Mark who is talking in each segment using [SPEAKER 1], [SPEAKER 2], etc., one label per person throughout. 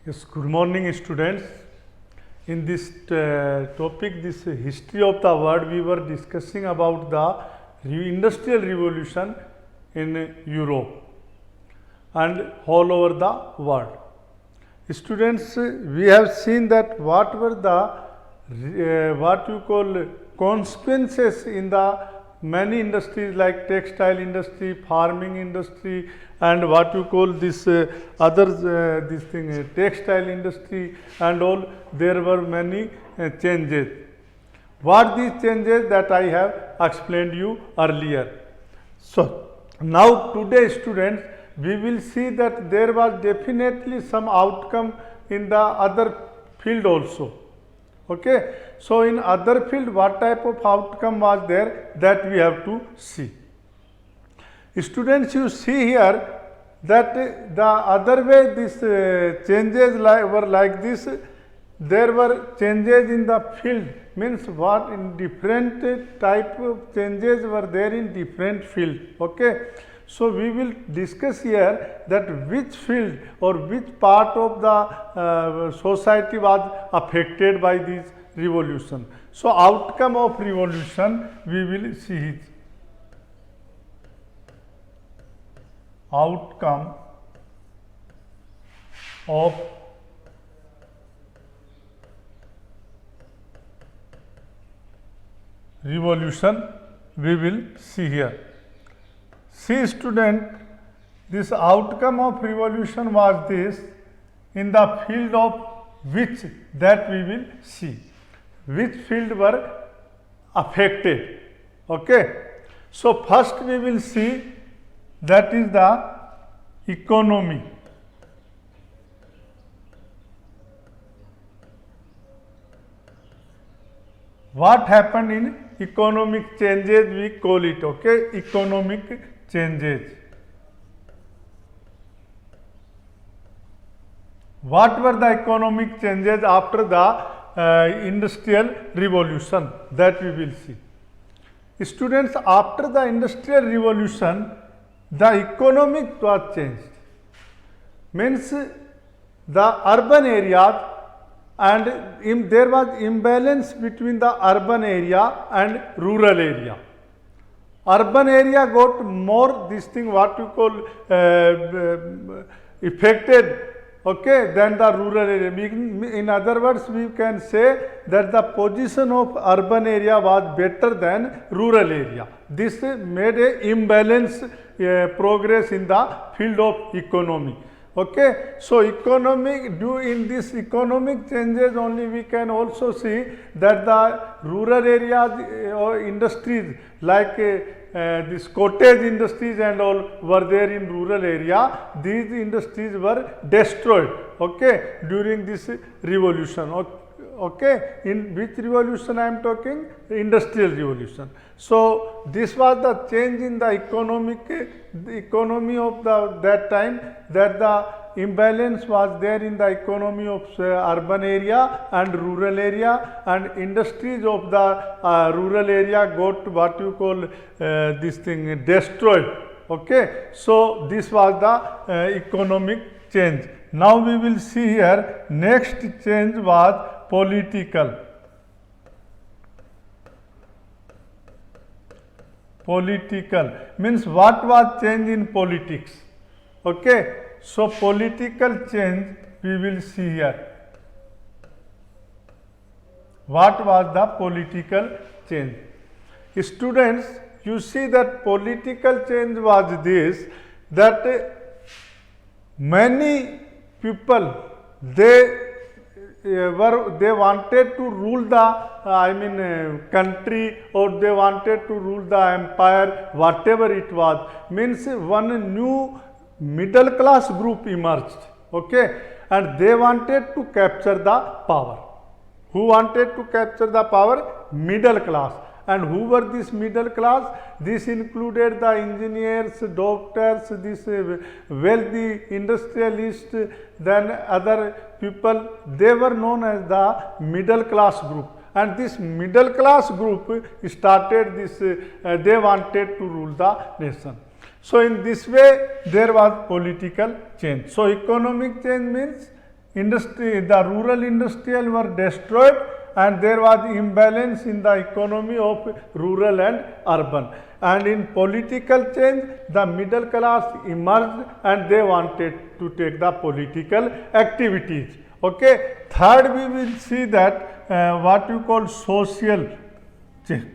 [SPEAKER 1] Yes, good morning students. In this topic, this history of the world, we were discussing about the industrial revolution in Europe and all over the world. Students, we have seen that what were the what you call consequences in the many industries like textile industry, farming industry, and what you call this this thing textile industry and all. There were many changes. What these changes that I have explained you earlier. So now today students, we will see that there was definitely some outcome in the other field also. Okay. So in other field, what type of outcome was there, that we have to see. Students, you see here that the other way these changes were like this. There were changes in the field, means what in different type of changes were there in different field. Okay. So we will discuss here that which field or which part of the society was affected by this revolution. So outcome of revolution we will see it. Outcome of revolution we will see here. See student, this outcome of revolution was this in the field of which, that we will see. Which field were affected. Okay. So first we will see, that is the economy. What happened in economic changes, we call it. Okay. Economic changes. What were the economic changes after the industrial revolution, that we will see. Students, after the industrial revolution, the economic was changed. Means the urban areas, and there was imbalance between the urban area and rural area. Urban area got more this thing what you call affected, okay, than the rural area. In other words, we can say that the position of urban area was better than rural area. This made a imbalance progress in the field of economy. Okay. So economic, in this economic changes only we can also see that the rural areas or industries like this cottage industries and all were there in rural area. These industries were destroyed, okay, during this revolution. Okay. In which revolution I am talking? Industrial revolution. So this was the change in the economy of that time, that the imbalance was there in the economy of urban area and rural area, and industries of the rural area got what you call this thing destroyed. Okay. So this was the economic change. Now we will see here, next change was political. Political means what was change in politics. Okay. So political change we will see here. What was the political change? Students, you see that political change was this, that many people, they wanted to rule the country, or they wanted to rule the empire, whatever it was. Means one new middle class group emerged. Okay. And they wanted to capture the power. Who wanted to capture the power? Middle class. And who were this middle class? This included the engineers, doctors, this wealthy industrialists, then other people. They were known as the middle class group. And this middle class group started this, they wanted to rule the nation. So in this way there was political change. So economic change means the rural industrial were destroyed, and there was imbalance in the economy of rural and urban. And in political change, the middle class emerged and they wanted to take the political activities. Okay. Third, we will see that what you call social change.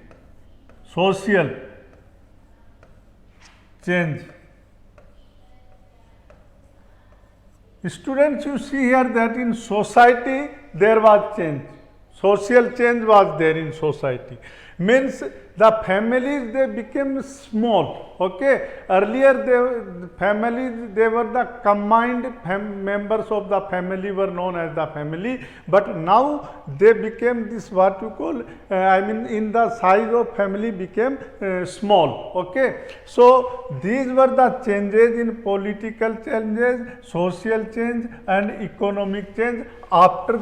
[SPEAKER 1] Students, you see here that in society there was change. Social change was there in society. Means the families, they became small. Okay. Earlier families, they were the combined members of the family were known as the family, but now they became this what you call in the size of family became small. Okay. So these were the changes in political changes, social change and economic change after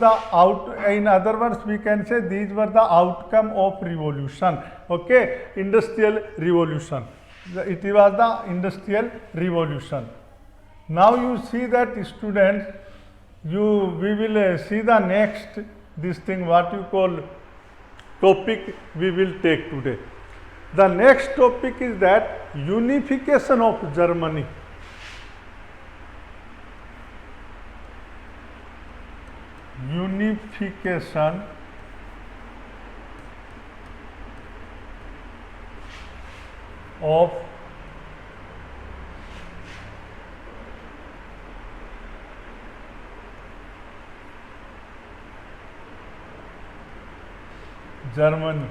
[SPEAKER 1] in other words we can say these were the outcome of revolution. Okay. Industrial revolution. It was the industrial revolution. Now you see that students, we will see the next this thing what you call topic we will take today. The next topic is that unification of Germany. Unification of Germany.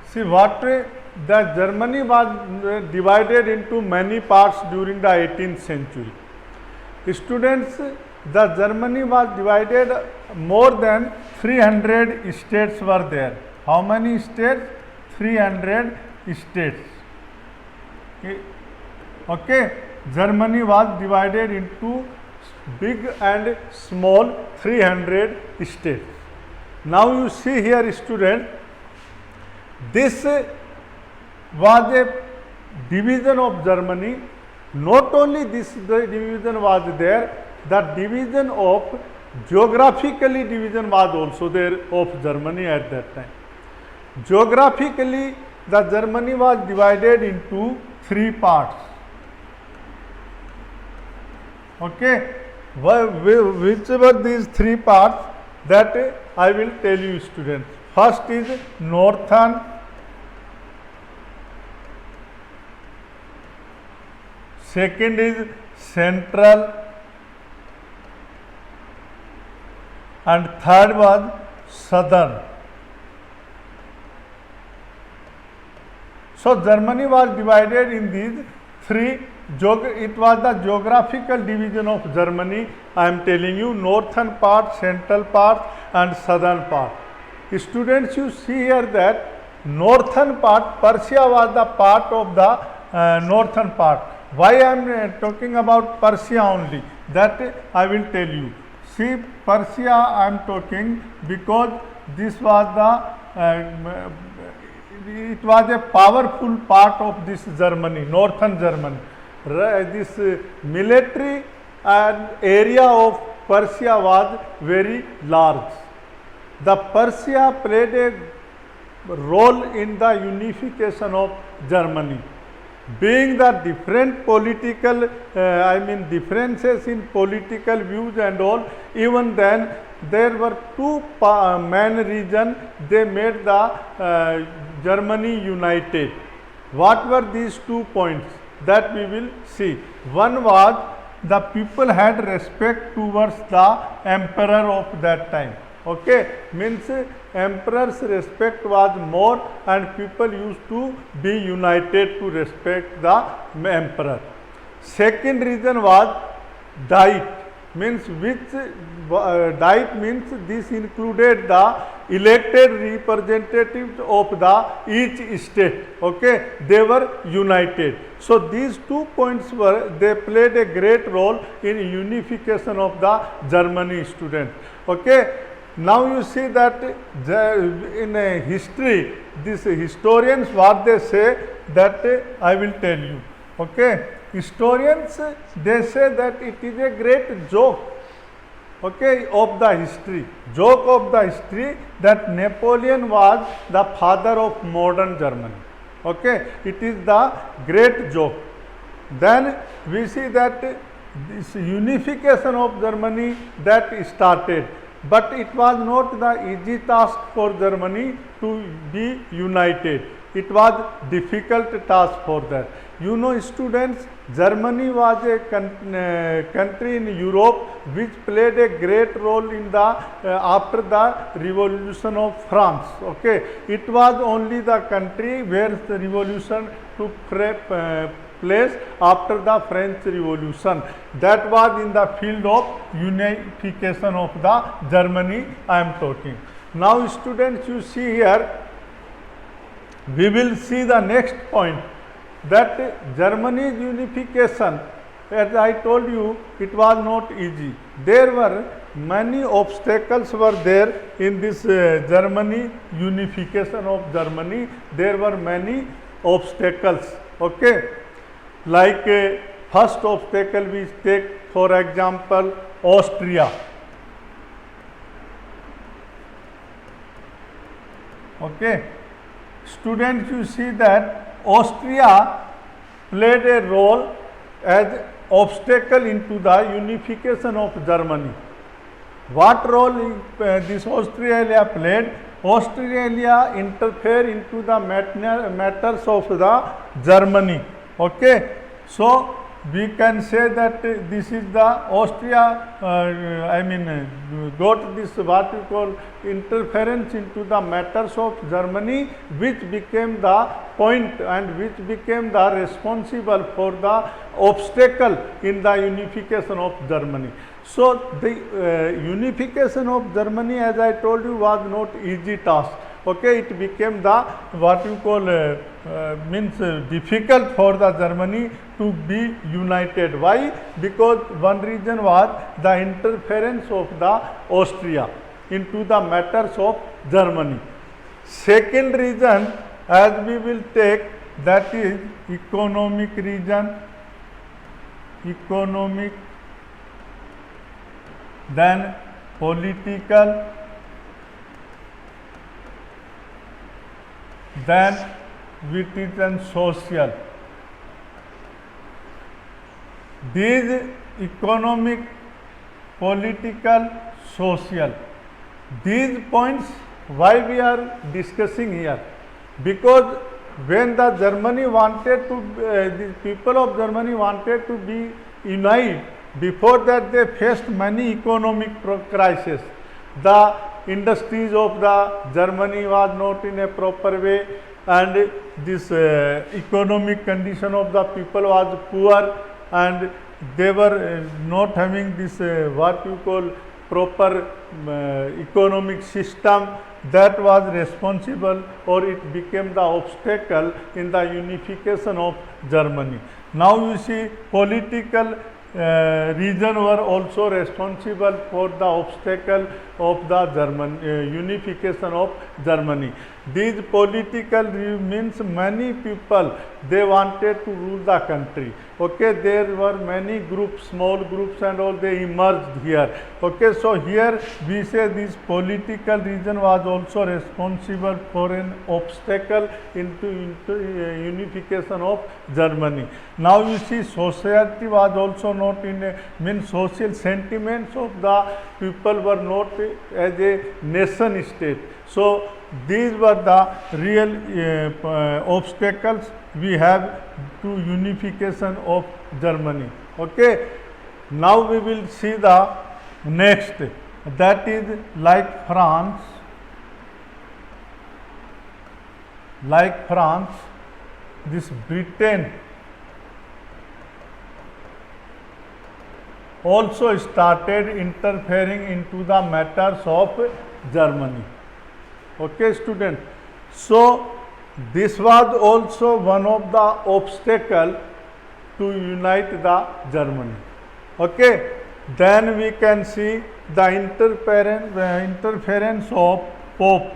[SPEAKER 1] See what the Germany was divided into many parts during the 18th century. Students, the Germany was divided, more than 300 states were there. How many states? 300 states. Okay. Germany was divided into big and small 300 states. Now you see here student, this was a division of Germany. Not only this division was there, the division of geographically division was also there of Germany at that time. Geographically, the Germany was divided into 3 parts. Okay. Which were these 3 parts? That I will tell you students. First is northern, second is central, and third was southern. So Germany was divided in these 3. It was the geographical division of Germany. I am telling you, northern part, central part and southern part. Students, you see here that northern part, Persia was the part of the northern part. Why I am talking about Persia only? That I will tell you. See, Persia I am talking because this was the it was a powerful part of this Germany, northern Germany. This military and area of Persia was very large. The Persia played a role in the unification of Germany. Being the different political, differences in political views and all, even then there were 2 main regions, they made the Germany united. What were these 2 points? That we will see. One was the people had respect towards the emperor of that time. Okay, means emperor's respect was more and people used to be united to respect the emperor. Second reason was diet, means diet means this included the elected representatives of the each state. Okay, they were united. So these 2 points they played a great role in unification of the Germany student. Okay. Now you see that in history, these historians what they say, that I will tell you. Okay. historians, they say that it is a great joke, okay, of the history, joke of the history, that Napoleon was the father of modern Germany. Okay, it is the great joke. Then we see that this unification of Germany that started, but it was not the easy task for Germany to be united. It was difficult task for that. You know, students, Germany was a country in Europe which played a great role in the after the revolution of France. Okay, it was only the country where the revolution took place after the French Revolution. That was in the field of unification of the Germany I am talking. Now students, you see here, we will see the next point, that Germany's unification, as I told you, it was not easy. There were many obstacles were there in this Germany, unification of Germany. There were many obstacles, okay. Like first obstacle we take, for example, Austria. Okay, students, you see that Austria played a role as obstacle into the unification of Germany. What role this Australia played? Australia interfere into the matters of the Germany. Okay, so we can say that this is the Austria, got this what we call interference into the matters of Germany, which became the point and which became the responsible for the obstacle in the unification of Germany. So the unification of Germany, as I told you, was not easy task. Okay, it became the what you call difficult for the Germany to be united. Why? Because one reason was the interference of the Austria into the matters of Germany. Second reason, as we will take, that is economic reason, then political, then it is and social. These economic, political, social, these points why we are discussing here, because when the Germany wanted to, the people of Germany wanted to be united, before that they faced many economic crises. The industries of the Germany was not in a proper way, and this economic condition of the people was poor, and they were not having this what you call proper economic system that was responsible, or it became the obstacle in the unification of Germany. Now you see, political region were also responsible for the obstacle of the unification of Germany. These political means many people, they wanted to rule the country. Okay, there were many groups, small groups and all, they emerged here. Okay, so here we say this political region was also responsible for an obstacle into unification of Germany. Now you see, society was also not in a, means social sentiments of the people were not as a nation state. So these were the real obstacles we have to unification of Germany. Okay, now we will see the next, that is like France, this Britain also started interfering into the matters of Germany. Okay, student. So this was also one of the obstacle to unite the Germany. Okay. Then we can see the interference of Pope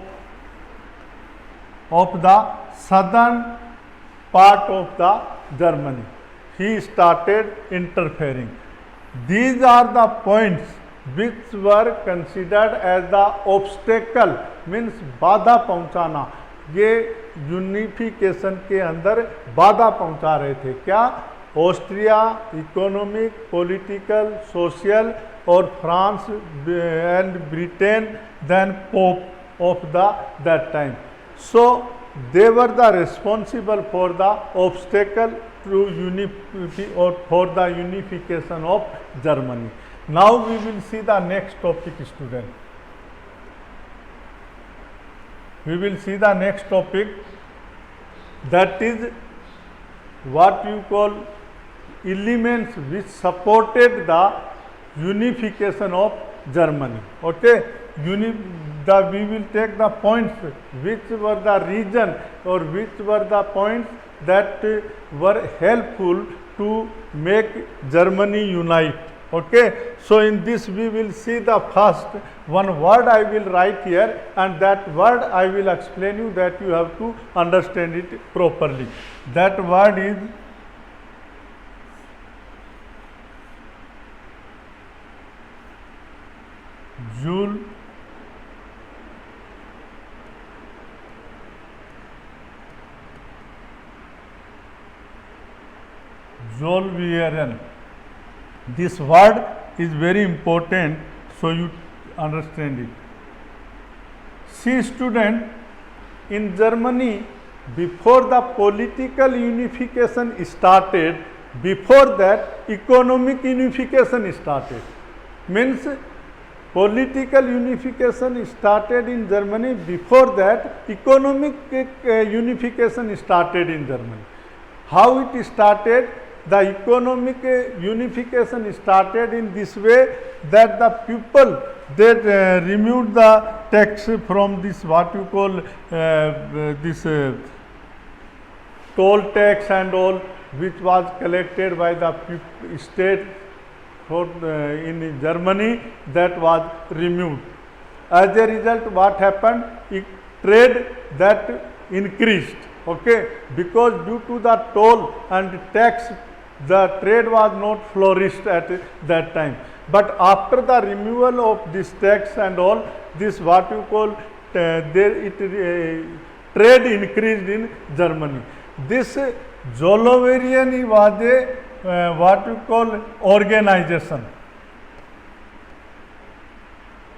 [SPEAKER 1] of the southern part of the Germany. he started interfering. These are the points which were considered as the obstacle, means बाधा पहुंचाना, ये unification के अंदर बाधा पहुंचा रहे थे। क्या? ऑस्ट्रिया, इकोनॉमिक, पॉलिटिकल, सोशल, और France and Britain, then Pope of that time. So they were the responsible for the obstacle to for the unification of Germany. Now we will see the next topic, student. We will see the next topic, that is what you call elements which supported the unification of Germany. Okay, we will take the points which were the reason or which were the points that were helpful to make Germany unite. Okay, so in this we will see the first one word I will write here, and that word I will explain you, that you have to understand it properly. That word is Jules Verner. This word is very important, so you understand it. See, student, in Germany, before the political unification started, before that economic unification started. Means political unification started in Germany, before that economic unification started in Germany. How it started? The economic unification started in this way, that the people, they removed the tax from this, what you call this toll tax and all, which was collected by the state for, in Germany, that was removed. As a result, what happened? Trade that increased. Okay, because due to the toll and tax, the trade was not flourished at that time. But after the removal of this tax and all, this what you call trade increased in Germany. This Zollverein was a what you call organization.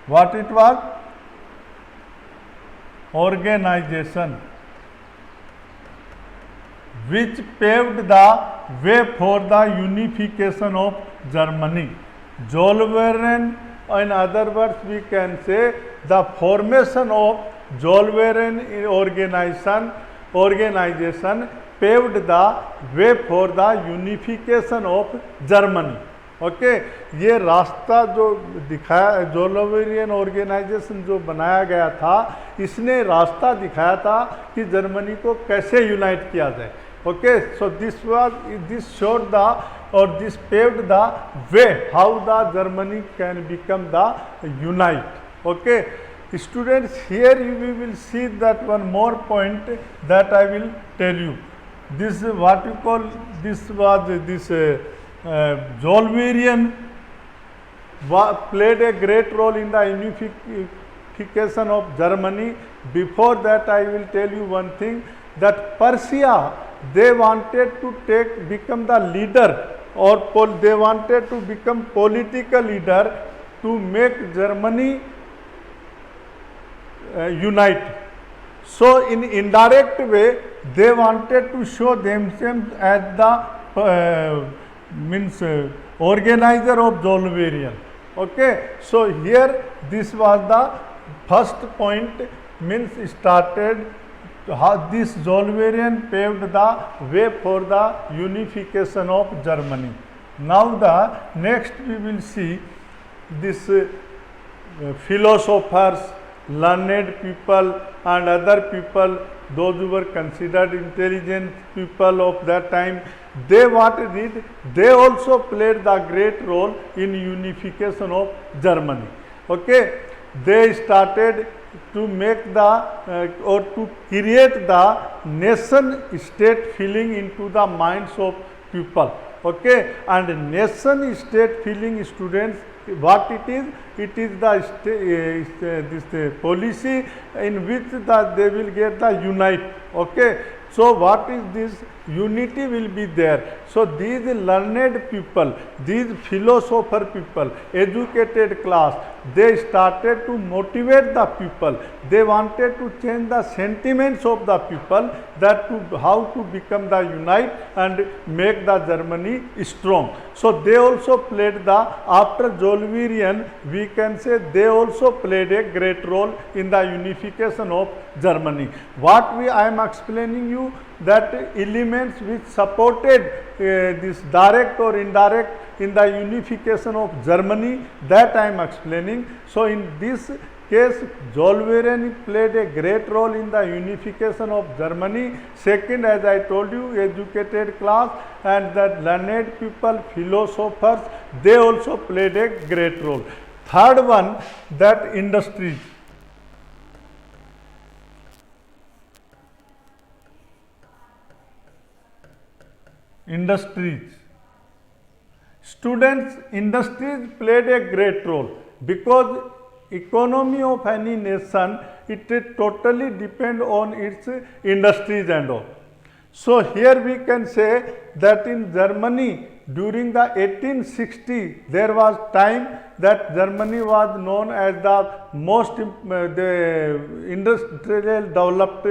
[SPEAKER 1] What it was? Organization which paved the way for the unification of Germany. Zollverein, in other words, we can say the formation of Zollverein organization paved the way for the unification of Germany. Okay, ये रास्ता जो दिखाया, जोलोवेरियन organisation जो बनाया गया था, इसने रास्ता दिखाया था कि जर्मनी को कैसे यूनाइट किया जाए. Okay, so this showed the और this paved the way how the Germany can become the unite. Okay students, here we will see that one more point that I will tell you. This what you call, this was this Zollverein played a great role in the unification of Germany. Before that, I will tell you one thing, that Persia, they wanted to become the leader, or they wanted to become political leader to make Germany unite. So in indirect way, they wanted to show themselves as the organizer of Zollverein. Okay, so here this was the first point, means started how this Zollverein paved the way for the unification of Germany. Now the next we will see this philosophers, learned people and other people, those who were considered intelligent people of that time, they what did, they also played the great role in unification of Germany. Okay, they started to make the or to create the nation state feeling into the minds of people. Okay, and nation state feeling, students, what it is the this policy in which they will get the unite. Okay, so what is this? Unity will be there. So these learned people, these philosopher people, educated class, they started to motivate the people. They wanted to change the sentiments of the people, that to how to become the unite and make the Germany strong. So they also played the, after Zollverein, we can say they also played a great role in the unification of Germany. What I am explaining you, that elements which supported this direct or indirect in the unification of Germany, that I am explaining. So in this case, Zollverein played a great role in the unification of Germany. Second, as I told you, educated class and that learned people, philosophers, they also played a great role. Third one, that industries. Industries. Students, industries played a great role, because economy of any nation, it totally depend on its industries and all. So here we can say that in Germany during the 1860, there was time that Germany was known as the most the industrial developed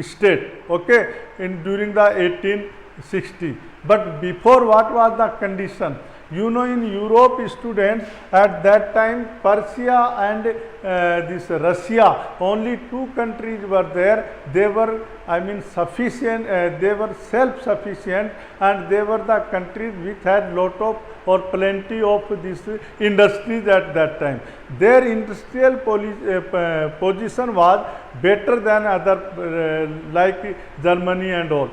[SPEAKER 1] state. Okay, during the 1860. But before, what was the condition? You know, in Europe, students at that time, Persia and this Russia, only two countries were there. They were, I mean, sufficient, they were self-sufficient, and they were the countries which had lot of or plenty of these industries at that time. Their industrial position was better than other like Germany and all.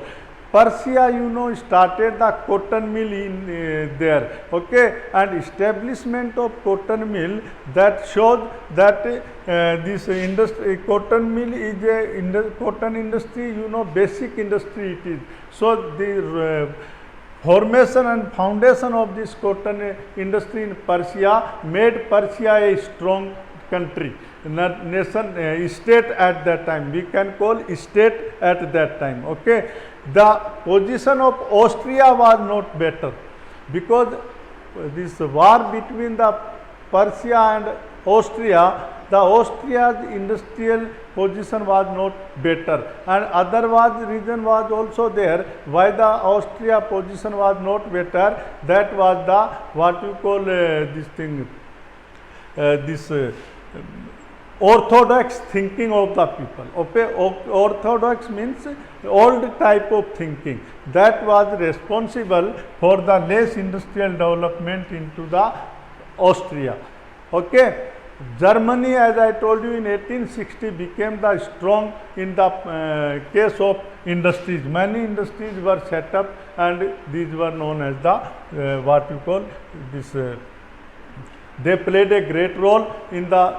[SPEAKER 1] Persia, you know, started the cotton mill in there, okay, and establishment of cotton mill, that shows that this industry, cotton mill is a cotton industry, you know, basic industry it is. So the formation and foundation of this cotton industry in Persia made Persia a strong country, nation, state at that time. We can call state at that time. Okay, the position of Austria was not better, because this war between the Persia and Austria, the Austria's industrial position was not better, and other reason was also there why the Austria position was not better. That was the what you call this thing, orthodox thinking of the people. Okay, orthodox means old type of thinking, that was responsible for the less industrial development into the Austria. Okay, Germany, as I told you, in 1860 became the strong in the case of industries. Many industries were set up, and these were known as the what you call this. They played a great role in the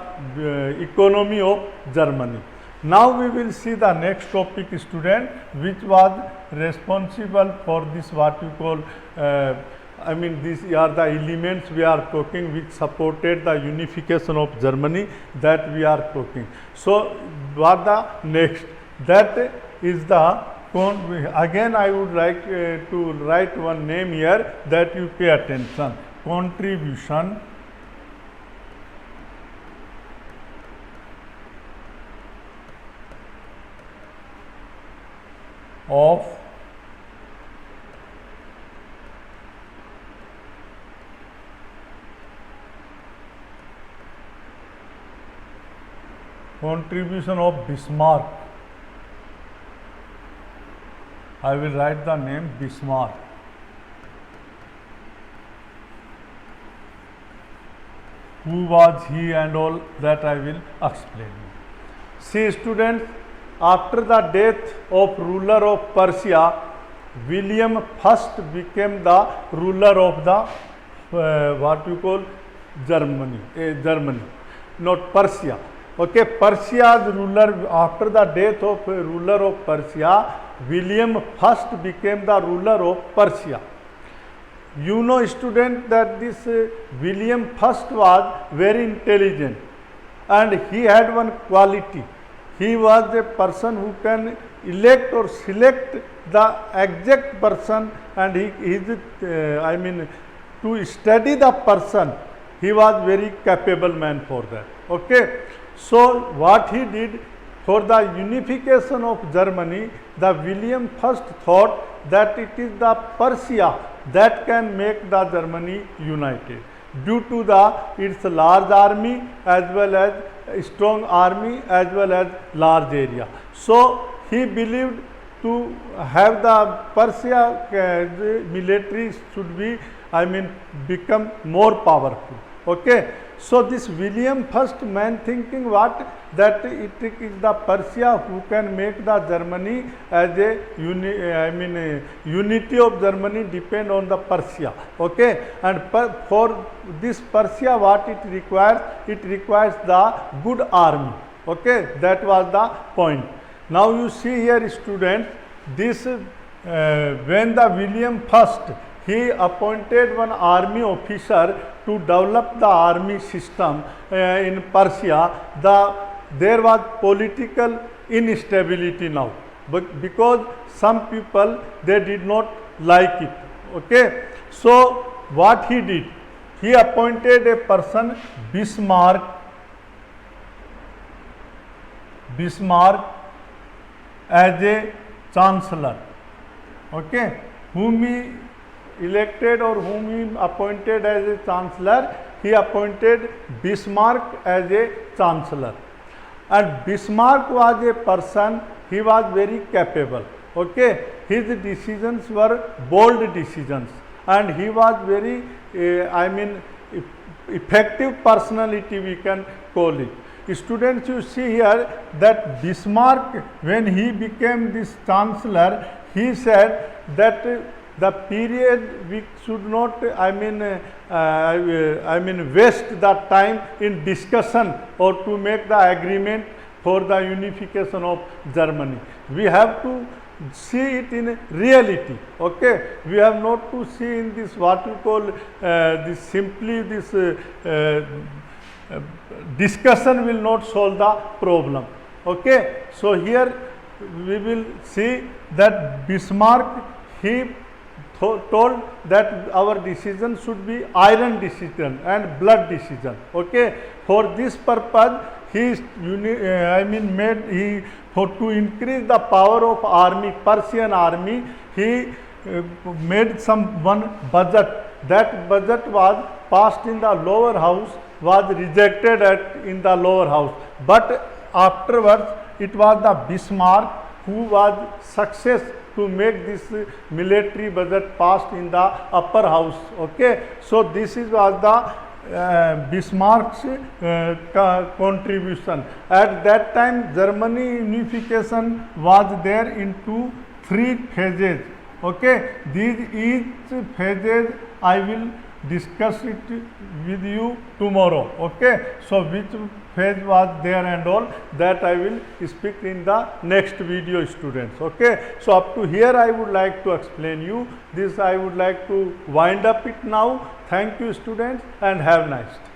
[SPEAKER 1] economy of Germany. Now we will see the next topic, student, which was responsible for this what you call, I mean, these are the elements we are talking which supported the unification of Germany, that we are talking. So what the next? That is the, again I would like to write one name here, that you pay attention. Contribution of Bismarck. I will write the name Bismarck. Who was he and all that I will explain. See, students, after the death of ruler of Persia, William first became the ruler of the what you call Germany, not Persia. Okay, Persia's ruler, after the death of ruler of Persia, William first became the ruler of Persia. you know student that this William first was very intelligent, and he had one quality. He was a person who can elect or select the exact person, and he is to study the person, he was very capable man for that. Okay. So what he did for the unification of Germany, the William first thought that it is the Persia that can make the Germany united, due to its large army as well as strong army as well as large area. So he believed to have the Persia military should be, become more powerful. Okay. So this William first man thinking what, that it is the Persia who can make the Germany as a unity of Germany depend on the Persia. Okay. And for this Persia what it requires the good army. Okay. That was the point. Now you see here students, this when the William first, he appointed one army officer to develop the army system in Persia. There was political instability now, but because some people they did not like it. Okay. So what he did, he appointed a person Bismarck as a chancellor. Okay. Whom he elected or whom he appointed as a chancellor, he appointed Bismarck as a chancellor. And Bismarck was a person, he was very capable. Okay. His decisions were bold decisions, and he was very effective personality, we can call it. Students, you see here that Bismarck, when he became this chancellor, he said that the period we should not waste the time in discussion or to make the agreement for the unification of Germany. We have to see it in reality. Okay. We have not to see in this what you call this simply this discussion will not solve the problem. Okay. So here we will see that Bismarck, he told that our decision should be iron decision and blood decision. Okay. For this purpose, he to increase the power of army, Persian army, he made one budget. That budget was passed in the lower house, was rejected in the lower house. But afterwards, it was the Bismarck who was success to make this military budget passed in the upper house. Okay. So this was the Bismarck's contribution. At that time, Germany unification was there into 3 phases. Okay. Each phases I will discuss it with you tomorrow. Okay. So which phase was there and all that I will speak in the next video, students. Okay. So up to here I would like to explain you this. I would like to wind up it now. Thank you, students, and have a nice day.